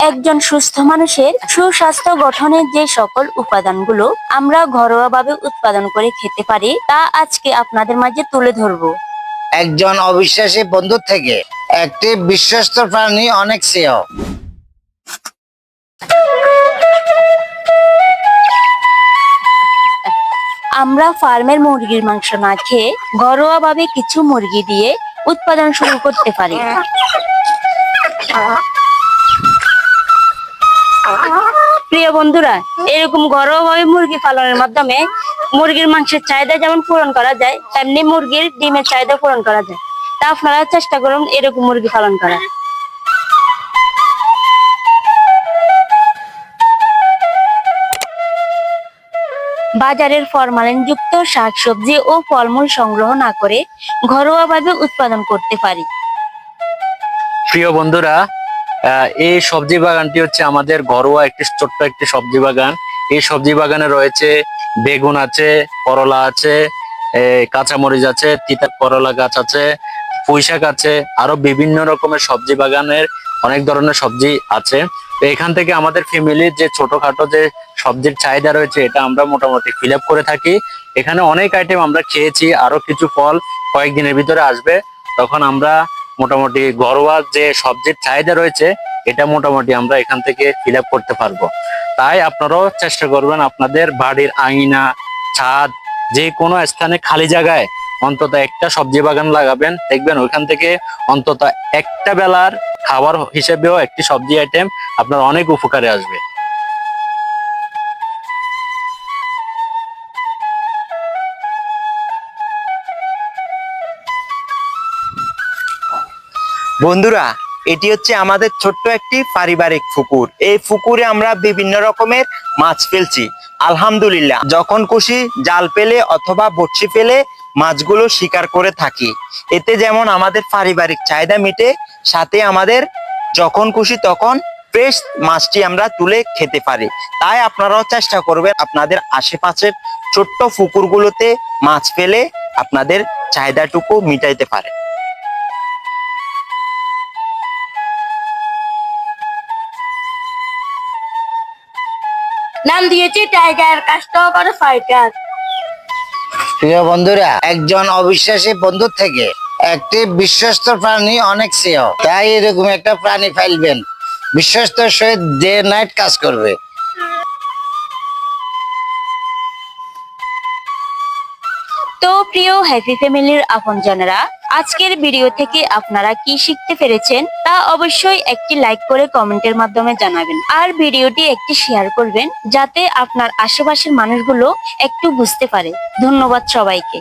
একজন সুস্থ মানুষের সুস্বাস্থ্য গঠনের যে সকল উপাদানগুলো আমরা ঘরোয়াভাবে উৎপাদন করে খেতে পারি তা আজকে আপনাদের মাঝে তুলে ধরবো। একজন অবিশ্বাসী বন্ধু থেকে একটি বিশ্বস্ত প্রাণী অনেক শ্রেয়। আমরা ফার্মের মুরগির মাংস না খেয়ে ঘরোয়াভাবে কিছু মুরগি দিয়ে উৎপাদন শুরু করতে পারি। প্রিয় বন্ধুরা, এরকম ঘরোয়াভাবে মুরগি পালনের মাধ্যমে মুরগির মাংসের চাহিদা যেমন পূরণ করা যায়, তেমনি মুরগির ডিমের চাহিদা পূরণ করা যায়। তা আপনারা চেষ্টা করুন এরকম মুরগি পালন করা। বাজারের ফরমালিনযুক্ত শাকসবজি ও ফলমূল সংগ্রহ না করে ঘরোয়াভাবে উৎপাদন করতে পারি। প্রিয় বন্ধুরা, এই সবজি বাগানটি হচ্ছে আমাদের ঘরোয়া একটি ছোট্ট একটি সবজি বাগান। এই সবজি বাগানে রয়েছে বেগুন আছে, করলা আছে, কাঁচামরিচ আছে, তিতা করলা গাছ আছে, পুঁইশাক আছে, আরো বিভিন্ন রকমের সবজি বাগানের অনেক ধরনের সবজি আছে। তো এখান থেকে আমাদের ফ্যামিলির যে ছোটখাটো যে সবজির চাহিদা রয়েছে এটা আমরা মোটামুটি ফিল আপ করে থাকি। এখানে অনেক আইটেম আমরা খেয়েছি, আরো কিছু ফল কয়েকদিনের ভিতরে আসবে, তখন আমরা মোটামুটি ঘরোয়া যে সবজির চাহিদা রয়েছে এটা মোটামুটি আমরা এখান থেকে ফিল আপ করতে পারবো। তাই আপনারাও চেষ্টা করবেন আপনাদের বাড়ির আঙিনা, ছাদ, যে কোনো স্থানে খালি জায়গায় অন্তত একটা সবজি বাগান লাগাবেন। দেখবেন ওইখান থেকে অন্তত একটা বেলার খাবার হিসেবেও একটি সবজি আইটেম আপনার অনেক উপকারে আসবে। বন্ধুরা, এটি হচ্ছে আমাদের ছোট্ট একটি পারিবারিক পুকুর। এই পুকুরে আমরা বিভিন্ন রকমের মাছ ফেলছি। আলহামদুলিল্লাহ, যখন খুশি জাল পেলে অথবা বড়শি ফেলে মাছগুলো শিকার করে থাকি। এতে যেমন আমাদের পারিবারিক চাহিদা মিটে, সাথে আমাদের যখন খুশি তখন ফ্রেশ মাছটি আমরা তুলে খেতে পারি। তাই আপনারাও চেষ্টা করবেন আপনাদের আশেপাশের ছোট্ট পুকুরগুলোতে মাছ ফেলে আপনাদের চাহিদাটুকু মিটাইতে পারে। নাম দিয়েছি টাইগার কাস্টমার ফাইটার। প্রিয় বন্ধুরা, একজন অবিশ্বাসী বন্ধু থেকে একটি বিশ্বস্ত প্রাণী অনেক শ্রেয়। তাই এরকম একটা প্রাণী পাইলবেন, বিশ্বস্ত সহিত ডে নাইট কাজ করবে। তো প্রিয় হ্যাপি ফ্যামিলির আপনজনেরা, আজকের ভিডিও থেকে আপনারা কি শিখতে পেরেছেন তা অবশ্যই একটি লাইক করে কমেন্টের মাধ্যমে জানাবেন, আর ভিডিওটি একটি শেয়ার করবেন যাতে আপনার আশেপাশের মানুষগুলো একটু বুঝতে পারে। ধন্যবাদ সবাইকে।